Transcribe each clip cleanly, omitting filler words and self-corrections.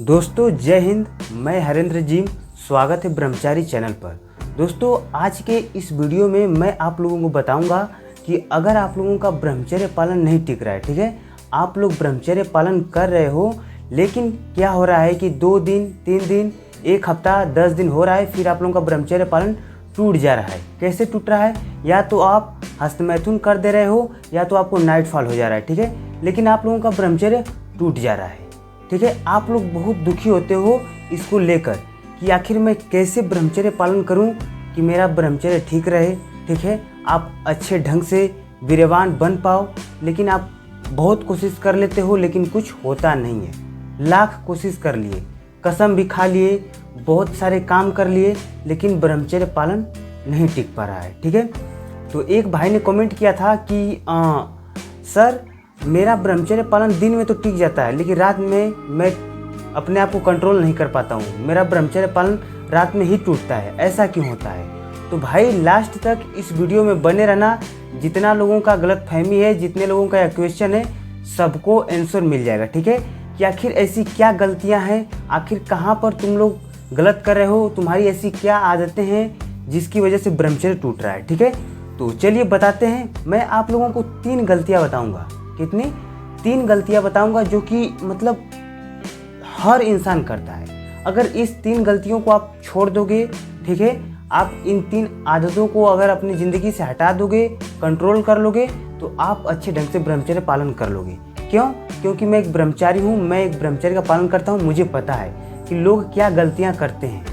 दोस्तों जय हिंद, मैं हरेंद्र जी। स्वागत है ब्रह्मचारी चैनल पर। दोस्तों आज के इस वीडियो में मैं आप लोगों को बताऊंगा कि अगर आप लोगों का ब्रह्मचर्य पालन नहीं टिक रहा है, ठीक है, आप लोग ब्रह्मचर्य पालन कर रहे हो लेकिन क्या हो रहा है कि 2 दिन 3 दिन 1 हफ्ता 10 दिन हो रहा है, फिर आप लोगों का ब्रह्मचर्य पालन टूट जा रहा है। कैसे टूट रहा है? या तो आप हस्तमैथुन कर दे रहे हो या तो आपको नाइट फॉल हो जा रहा है, ठीक है, लेकिन आप लोगों का ब्रह्मचर्य टूट जा रहा है, ठीक है। आप लोग बहुत दुखी होते हो इसको लेकर कि आखिर मैं कैसे ब्रह्मचर्य पालन करूं कि मेरा ब्रह्मचर्य ठीक रहे, ठीक है, आप अच्छे ढंग से वीर्यवान बन पाओ। लेकिन आप बहुत कोशिश कर लेते हो लेकिन कुछ होता नहीं है। लाख कोशिश कर लिए, कसम भी खा लिए, बहुत सारे काम कर लिए, लेकिन ब्रह्मचर्य पालन नहीं टिक पा रहा है, ठीक है। तो एक भाई ने कमेंट किया था कि सर मेरा ब्रह्मचर्य पालन दिन में तो टिक जाता है लेकिन रात में मैं अपने आप को कंट्रोल नहीं कर पाता हूँ, मेरा ब्रह्मचर्य पालन रात में ही टूटता है, ऐसा क्यों होता है? तो भाई लास्ट तक इस वीडियो में बने रहना। जितना लोगों का गलत फहमी है, जितने लोगों का क्वेश्चन है, सबको आंसर मिल जाएगा, ठीक है, कि आखिर ऐसी क्या गलतियाँ हैं, आखिर कहाँ पर तुम लोग गलत कर रहे हो, तुम्हारी ऐसी क्या आदतें हैं जिसकी वजह से ब्रह्मचर्य टूट रहा है, ठीक है। तो चलिए बताते हैं। मैं आप लोगों को 3 गलतियाँ बताऊँगा। कितनी? 3 गलतियां बताऊंगा जो कि मतलब हर इंसान करता है। अगर इस 3 गलतियों को आप छोड़ दोगे, ठीक है, आप इन 3 आदतों को अगर अपनी ज़िंदगी से हटा दोगे, कंट्रोल कर लोगे, तो आप अच्छे ढंग से ब्रह्मचर्य पालन कर लोगे। क्यों? क्योंकि मैं एक ब्रह्मचारी हूँ, मैं एक ब्रह्मचर्य का पालन करता हूँ। मुझे पता है कि लोग क्या गलतियाँ करते हैं,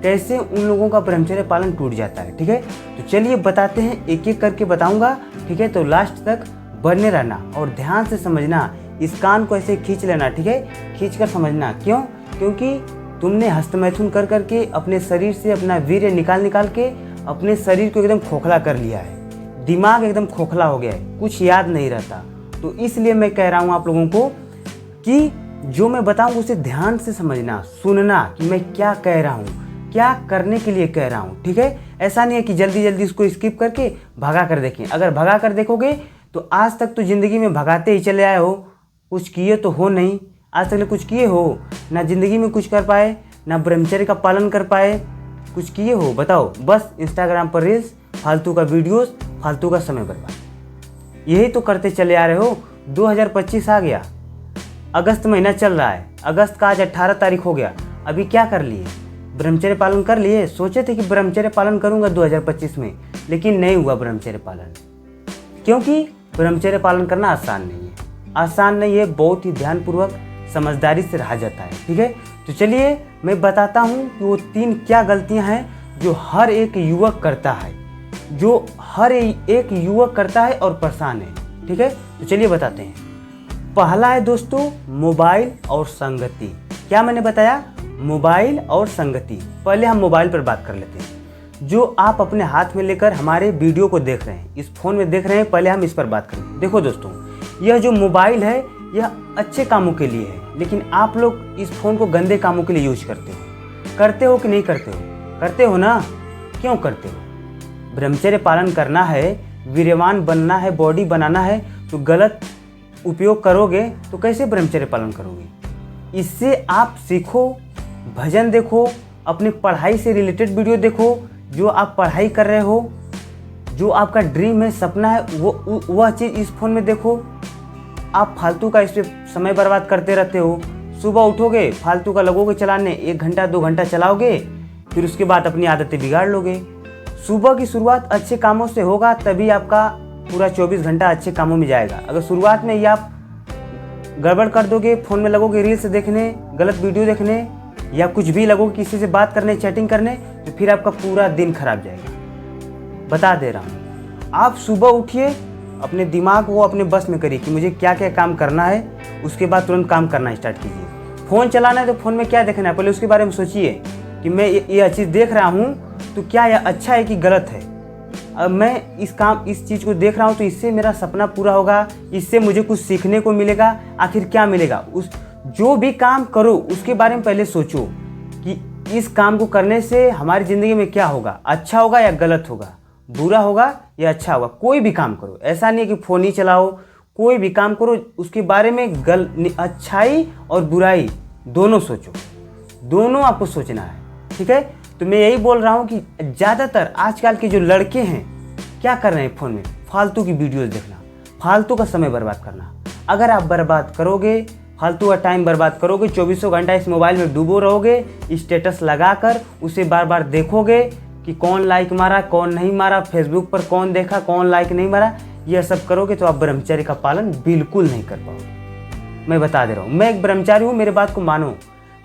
कैसे उन लोगों का ब्रह्मचर्य पालन टूट जाता है, ठीक है। तो चलिए बताते हैं, एक एक करके बताऊँगा, ठीक है। तो लास्ट तक बने रहना और ध्यान से समझना। इस कान को ऐसे खींच लेना, ठीक है, खींच कर समझना। क्यों? क्योंकि तुमने हस्तमैथुन कर करके अपने शरीर से अपना वीर्य निकाल के अपने शरीर को एकदम खोखला कर लिया है। दिमाग एकदम खोखला हो गया है, कुछ याद नहीं रहता। तो इसलिए मैं कह रहा हूँ आप लोगों को कि जो मैं बताऊँ उसे ध्यान से समझना, सुनना कि मैं क्या कह रहा हूँ, क्या करने के लिए कह रहा हूँ, ठीक है। ऐसा नहीं है कि जल्दी जल्दी इसको स्किप करके भगा कर देखें। अगर भगा कर देखोगे तो आज तक तो ज़िंदगी में भगाते ही चले आए हो, कुछ किए तो हो नहीं। आज तक कुछ किए हो? ना ज़िंदगी में कुछ कर पाए, ना ब्रह्मचर्य का पालन कर पाए। कुछ किए हो? बताओ। बस इंस्टाग्राम पर रील्स, फालतू का वीडियोस, फालतू का समय बर्बाद, यही तो करते चले आ रहे हो। 2025 आ गया, अगस्त महीना चल रहा है, अगस्त का आज 18 तारीख हो गया। अभी क्या कर लिए? ब्रह्मचर्य पालन कर लिए? सोचे थे कि ब्रह्मचर्य पालन करूँगा 2025 में, लेकिन नहीं हुआ ब्रह्मचर्य पालन। क्योंकि ब्रह्मचर्य पालन करना आसान नहीं है, आसान नहीं है, बहुत ही ध्यानपूर्वक समझदारी से रहा जाता है, ठीक है। तो चलिए मैं बताता हूँ कि वो 3 क्या गलतियाँ हैं जो हर एक युवक करता है, जो हर एक युवक करता है और परेशान है, ठीक है। तो चलिए बताते हैं। पहला है दोस्तों मोबाइल और संगति। क्या मैंने बताया? मोबाइल और संगति। पहले हम मोबाइल पर बात कर लेते हैं। जो आप अपने हाथ में लेकर हमारे वीडियो को देख रहे हैं, इस फोन में देख रहे हैं, पहले हम इस पर बात करें। देखो दोस्तों, यह जो मोबाइल है यह अच्छे कामों के लिए है, लेकिन आप लोग इस फोन को गंदे कामों के लिए यूज करते हो। करते हो कि नहीं करते हो? करते हो ना? क्यों करते हो? ब्रह्मचर्य पालन करना है, वीर्यवान बनना है, बॉडी बनाना है, तो गलत उपयोग करोगे तो कैसे ब्रह्मचर्य पालन करोगे? इससे आप सीखो, भजन देखो, अपनी पढ़ाई से रिलेटेड वीडियो देखो। जो आप पढ़ाई कर रहे हो, जो आपका ड्रीम है, सपना है, वह चीज़ इस फोन में देखो। आप फालतू का इस पर समय बर्बाद करते रहते हो। सुबह उठोगे, फालतू का लगोगे चलाने, 1 घंटा 2 घंटा चलाओगे, फिर उसके बाद अपनी आदतें बिगाड़ लोगे। सुबह की शुरुआत अच्छे कामों से होगा, तभी आपका पूरा 24 घंटा अच्छे कामों में जाएगा। अगर शुरुआत में ही आप गड़बड़ कर दोगे, फ़ोन में लगोगे रील्स देखने, गलत वीडियो देखने, या कुछ भी लगोगे किसी से बात करने, चैटिंग करने, तो फिर आपका पूरा दिन खराब जाएगा। बता दे रहा हूँ। आप सुबह उठिए, अपने दिमाग को अपने बस में करिए कि मुझे क्या क्या काम करना है, उसके बाद तुरंत काम करना स्टार्ट कीजिए। फ़ोन चलाना है तो फ़ोन में क्या देखना है, पहले उसके बारे में सोचिए कि मैं ये चीज़ देख रहा हूँ तो क्या यह अच्छा है कि गलत है। अब मैं इस चीज़ को देख रहा हूँ तो इससे मेरा सपना पूरा होगा, इससे मुझे कुछ सीखने को मिलेगा। आखिर क्या मिलेगा? जो भी काम करो उसके बारे में पहले सोचो कि इस काम को करने से हमारी ज़िंदगी में क्या होगा, अच्छा होगा या गलत होगा, बुरा होगा या अच्छा होगा। कोई भी काम करो, ऐसा नहीं है कि फ़ोन ही चलाओ, कोई भी काम करो उसके बारे में अच्छाई और बुराई दोनों सोचो, दोनों आपको सोचना है, ठीक है। तो मैं यही बोल रहा हूँ कि ज़्यादातर आजकल के जो लड़के हैं क्या कर रहे हैं, फ़ोन में फालतू की वीडियोस देखना, फालतू का समय बर्बाद करना। अगर आप बर्बाद करोगे, फालतू का टाइम बर्बाद करोगे, 24 घंटा इस मोबाइल में डूबो रहोगे, स्टेटस लगाकर उसे बार बार देखोगे कि कौन लाइक मारा, कौन नहीं मारा, फेसबुक पर कौन देखा, कौन लाइक नहीं मारा, यह सब करोगे तो आप ब्रह्मचर्य का पालन बिल्कुल नहीं कर पाओगे। मैं बता दे रहा हूँ, मैं एक ब्रह्मचारी हूँ, मेरे बात को मानो।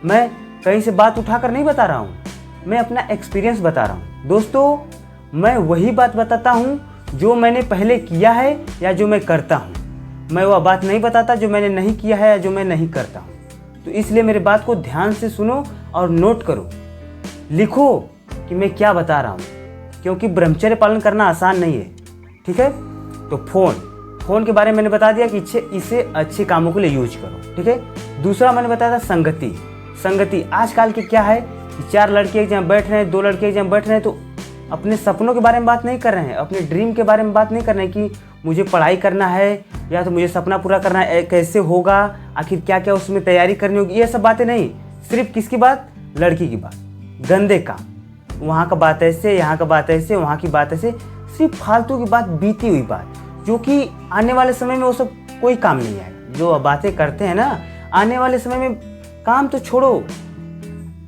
मैं कहीं से बात उठाकर नहीं बता रहा हूँ, मैं अपना एक्सपीरियंस बता रहा हूँ। दोस्तों, मैं वही बात बताता हूँ जो मैंने पहले किया है या जो मैं करता हूँ। मैं वह बात नहीं बताता जो मैंने नहीं किया है या जो मैं नहीं करता हूँ। तो इसलिए मेरी बात को ध्यान से सुनो और नोट करो, लिखो कि मैं क्या बता रहा हूँ, क्योंकि ब्रह्मचर्य पालन करना आसान नहीं है, ठीक है। तो फ़ोन के बारे में मैंने बता दिया कि इसे अच्छे कामों के लिए यूज करो, ठीक है। दूसरा मैंने बताया था संगति। आजकल के क्या है कि 4 लड़के एक जगह बैठ रहे हैं, 2 लड़के एक जगह बैठ रहे हैं, तो अपने सपनों के बारे में बात नहीं कर रहे हैं, अपने ड्रीम के बारे में बात नहीं कर रहे हैं कि मुझे पढ़ाई करना है या तो मुझे सपना पूरा करना है, कैसे होगा, आखिर क्या क्या उसमें तैयारी करनी होगी, ये सब बातें नहीं। सिर्फ किसकी बात? लड़की की बात। गंदे काम, वहाँ का बात ऐसे, यहाँ का बात ऐसे, वहाँ की बात ऐसे, सिर्फ फालतू की बात, बीती हुई बात, जो कि आने वाले समय में वो सब कोई काम नहीं आएगा। जो बातें करते हैं ना, आने वाले समय में काम तो छोड़ो,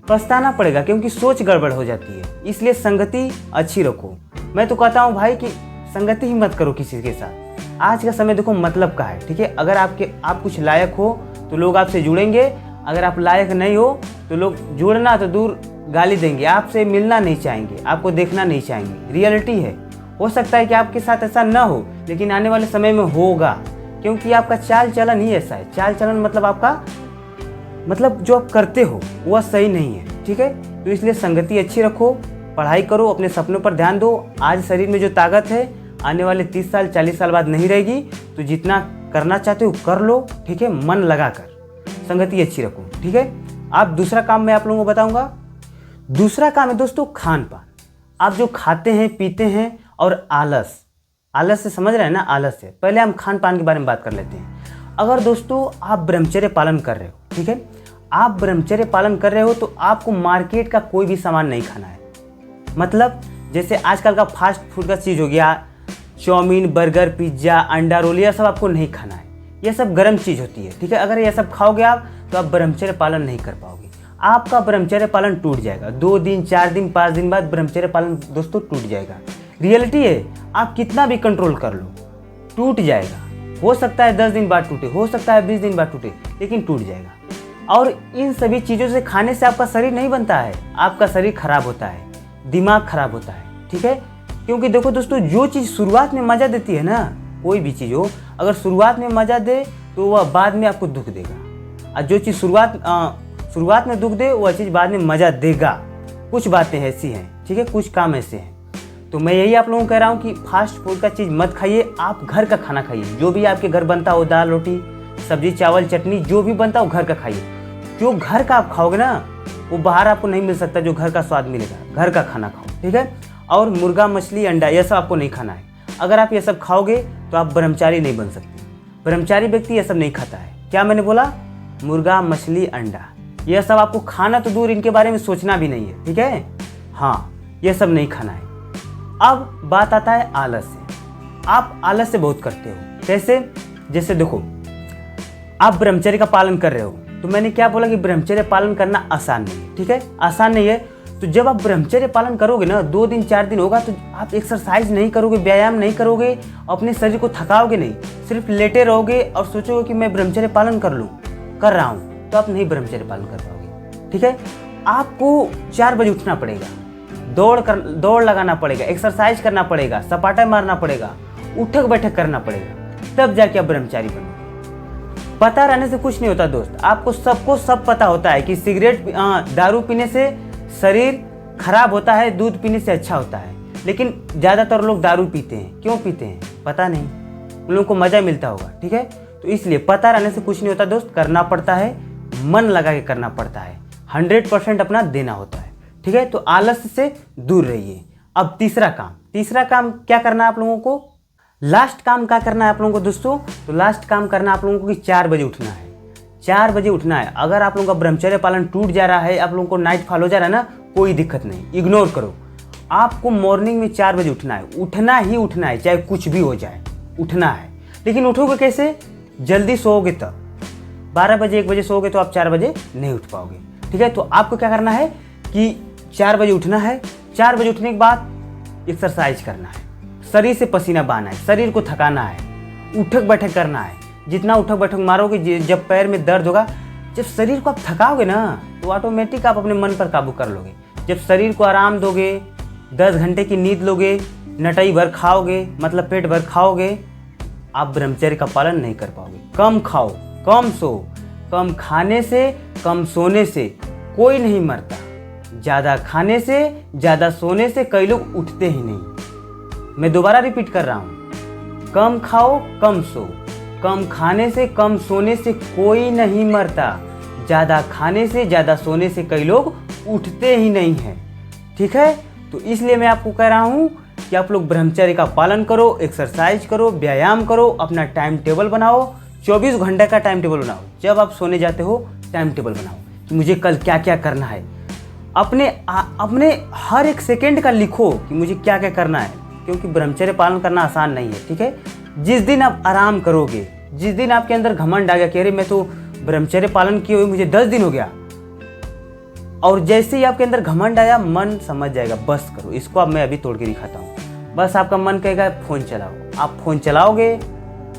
पछताना पड़ेगा, क्योंकि सोच गड़बड़ हो जाती है। इसलिए संगति अच्छी रखो। मैं तो कहता हूँ भाई कि संगति ही मत करो किसी के साथ। आज का समय देखो मतलब का है, ठीक है। अगर आप कुछ लायक हो तो लोग आपसे जुड़ेंगे, अगर आप लायक नहीं हो तो लोग जुड़ना तो दूर गाली देंगे, आपसे मिलना नहीं चाहेंगे, आपको देखना नहीं चाहेंगे। रियलिटी है। हो सकता है कि आपके साथ ऐसा ना हो, लेकिन आने वाले समय में होगा, क्योंकि आपका चाल चलन ही ऐसा है। चाल चलन मतलब आपका जो आप करते हो वह सही नहीं है, ठीक है। तो इसलिए संगति अच्छी रखो, पढ़ाई करो, अपने सपनों पर ध्यान दो। आज शरीर में जो ताकत है आने वाले 30 साल 40 साल बाद नहीं रहेगी, तो जितना करना चाहते हो कर लो, ठीक है, मन लगाकर। संगति अच्छी रखो, ठीक है। अब दूसरा काम मैं आप लोगों को बताऊंगा। दूसरा काम है दोस्तों खान पान। आप जो खाते हैं पीते हैं, और आलस से समझ रहे हैं ना, आलस से। पहले हम खान पान के बारे में बात कर लेते हैं। अगर दोस्तों आप ब्रह्मचर्य पालन कर रहे हो, ठीक है, आप ब्रह्मचर्य पालन कर रहे हो तो आपको मार्केट का कोई भी सामान नहीं खाना है। मतलब जैसे आजकल का फास्ट फूड का चीज़ हो गया, चाउमीन, बर्गर, पिज्ज़ा, अंडा रोल, यह सब आपको नहीं खाना है। यह सब गर्म चीज़ होती है, ठीक है। अगर यह सब खाओगे आप तो आप ब्रह्मचर्य पालन नहीं कर पाओगे, आपका ब्रह्मचर्य पालन टूट जाएगा। 2 दिन 4 दिन 5 दिन बाद ब्रह्मचर्य पालन दोस्तों टूट जाएगा। रियलिटी है, आप कितना भी कंट्रोल कर लो टूट जाएगा। हो सकता है 10 दिन बाद टूटे, हो सकता है 20 दिन बाद टूटे, लेकिन टूट जाएगा। और इन सभी चीज़ों से खाने से आपका शरीर नहीं बनता है, आपका शरीर खराब होता है, दिमाग खराब होता है, ठीक है। क्योंकि देखो दोस्तों, जो चीज़ शुरुआत में मज़ा देती है ना, कोई भी चीज़ हो, अगर शुरुआत में मज़ा दे तो वह बाद में आपको दुख देगा। और जो चीज़ शुरुआत में दुख दे वह चीज़ बाद में मज़ा देगा। कुछ बातें ऐसी हैं, ठीक है, कुछ काम ऐसे हैं। तो मैं यही आप लोगों को कह रहा हूँ कि फास्ट फूड का चीज़ मत खाइए, आप घर का खाना खाइए। जो भी आपके घर बनता हो, दाल रोटी सब्जी चावल चटनी जो भी बनता हो घर का खाइए। जो घर का आप खाओगे ना वो बाहर आपको नहीं मिल सकता, जो घर का स्वाद मिलेगा। घर का खाना खाओ, ठीक है। और मुर्गा मछली अंडा यह सब आपको नहीं खाना है। अगर आप ये सब खाओगे तो आप ब्रह्मचारी नहीं बन सकते। ब्रह्मचारी व्यक्ति यह सब नहीं खाता है। क्या मैंने बोला? मुर्गा मछली अंडा यह सब आपको खाना तो दूर, इनके बारे में सोचना भी नहीं है, ठीक है। हाँ, यह सब नहीं खाना है। अब बात आता है आलस से। आप आलस से बहुत करते हो। कैसे? जैसे देखो, आप ब्रह्मचर्य का पालन कर रहे हो, तो मैंने क्या बोला कि ब्रह्मचर्य पालन करना आसान नहीं है, ठीक है, आसान नहीं है। तो जब आप ब्रह्मचर्य पालन करोगे ना, 2 दिन 4 दिन होगा तो आप एक्सरसाइज नहीं करोगे, व्यायाम नहीं करोगे, अपने शरीर को थकाओगे नहीं, सिर्फ लेटे रहोगे और सोचोगे कि मैं ब्रह्मचर्य पालन कर रहा हूँ, तो आप नहीं ब्रह्मचर्य पालन कर पाओगे, ठीक है। आपको 4 बजे उठना पड़ेगा, दौड़ लगाना पड़ेगा, एक्सरसाइज करना पड़ेगा, सपाटा मारना पड़ेगा, उठक बैठक करना पड़ेगा, तब जाके आप ब्रह्मचारी बनोगे। पता रहने से कुछ नहीं होता दोस्त। आपको सबको सब पता होता है कि सिगरेट दारू पीने से शरीर खराब होता है, दूध पीने से अच्छा होता है, लेकिन ज़्यादातर लोग दारू पीते हैं। क्यों पीते हैं पता नहीं, उन लोगों को मज़ा मिलता होगा, ठीक है। तो इसलिए पता रहने से कुछ नहीं होता दोस्त, करना पड़ता है, मन लगा के करना पड़ता है, 100% अपना देना होता है, ठीक है। तो आलस से दूर रहिए। अब तीसरा काम क्या करना है आप लोगों को? लास्ट काम क्या करना है आप लोगों को दोस्तों? तो लास्ट काम करना आप लोगों को कि 4 बजे उठना है। 4 बजे उठना है। अगर आप लोगों का ब्रह्मचर्य पालन टूट जा रहा है, आप लोगों को नाइट फॉल हो जा रहा है ना, कोई दिक्कत नहीं, इग्नोर करो। आपको मॉर्निंग में 4 बजे उठना है, उठना ही उठना है, चाहे कुछ भी हो जाए, उठना है। लेकिन उठोगे कैसे? जल्दी सोओगे तब। 12 बजे 1 बजे सोओगे तो आप 4 बजे नहीं उठ पाओगे, ठीक है। तो आपको क्या करना है कि 4 बजे उठना है। 4 बजे उठने के बाद एक्सरसाइज करना है, शरीर से पसीना बहाना है, शरीर को थकाना है, उठक बैठक करना है। जितना उठक बैठक मारोगे, जब पैर में दर्द होगा, जब शरीर को आप थकाओगे ना, तो ऑटोमेटिक आप अपने मन पर काबू कर लोगे। जब शरीर को आराम दोगे, 10 घंटे की नींद लोगे, नटाई भर खाओगे, मतलब पेट भर खाओगे, आप ब्रह्मचर्य का पालन नहीं कर पाओगे। कम खाओ, कम सो। कम खाने से, कम सोने से कोई नहीं मरता। ज़्यादा खाने से, ज़्यादा सोने से कई लोग उठते ही नहीं। मैं दोबारा रिपीट कर रहा हूँ, कम खाओ, कम सो। कम खाने से, कम सोने से कोई नहीं मरता। ज़्यादा खाने से, ज़्यादा सोने से कई लोग उठते ही नहीं हैं, ठीक है। तो इसलिए मैं आपको कह रहा हूँ कि आप लोग ब्रह्मचर्य का पालन करो, एक्सरसाइज करो, व्यायाम करो, अपना टाइम टेबल बनाओ, 24 घंटे का टाइम टेबल बनाओ। जब आप सोने जाते हो टाइम टेबल बनाओ कि मुझे कल क्या क्या करना है। अपने हर एक सेकंड का लिखो कि मुझे क्या क्या करना है, क्योंकि ब्रह्मचर्य पालन करना आसान नहीं है, ठीक है। जिस दिन आप आराम करोगे, जिस दिन आपके अंदर घमंड आ गया कि अरे मैं तो ब्रह्मचर्य पालन किए हुए मुझे 10 दिन हो गया, और जैसे ही आपके अंदर घमंड आया, मन समझ जाएगा बस करो इसको। अब मैं अभी तोड़ के दिखाता हूँ। बस आपका मन कहेगा फ़ोन चलाओ, आप फ़ोन चलाओगे,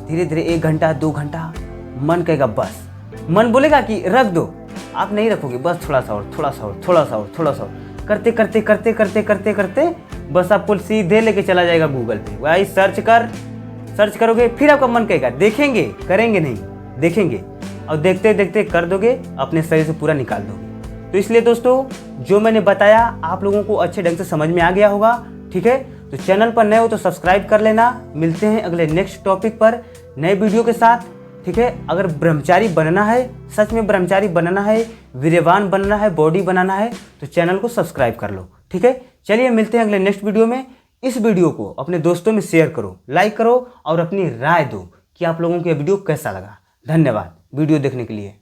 धीरे धीरे 1 घंटा 2 घंटा, मन कहेगा बस। मन बोलेगा कि रख दो, आप नहीं रखोगे, बस थोड़ा सा और, थोड़ा सा और, थोड़ा सा और, थोड़ा सा और, करते करते करते करते करते करते बस आपको सीधे लेके चला जाएगा गूगल पे। वही सर्च करोगे, फिर आपका मन कहेगा देखेंगे, करेंगे नहीं, देखेंगे, और देखते देखते कर दोगे, अपने शरीर से पूरा निकाल दोगे। तो इसलिए दोस्तों, जो मैंने बताया आप लोगों को अच्छे ढंग से समझ में आ गया होगा, ठीक है। तो चैनल पर नए हो तो सब्सक्राइब कर लेना। मिलते हैं अगले नेक्स्ट टॉपिक पर नए वीडियो के साथ, ठीक है। अगर ब्रह्मचारी बनना है, सच में ब्रह्मचारी बनना है, वीर्यवान बनना है, बॉडी बनाना है, तो चैनल को सब्सक्राइब कर लो, ठीक है। चलिए मिलते हैं अगले नेक्स्ट वीडियो में। इस वीडियो को अपने दोस्तों में शेयर करो, लाइक करो और अपनी राय दो कि आप लोगों को यह वीडियो कैसा लगा। धन्यवाद वीडियो देखने के लिए।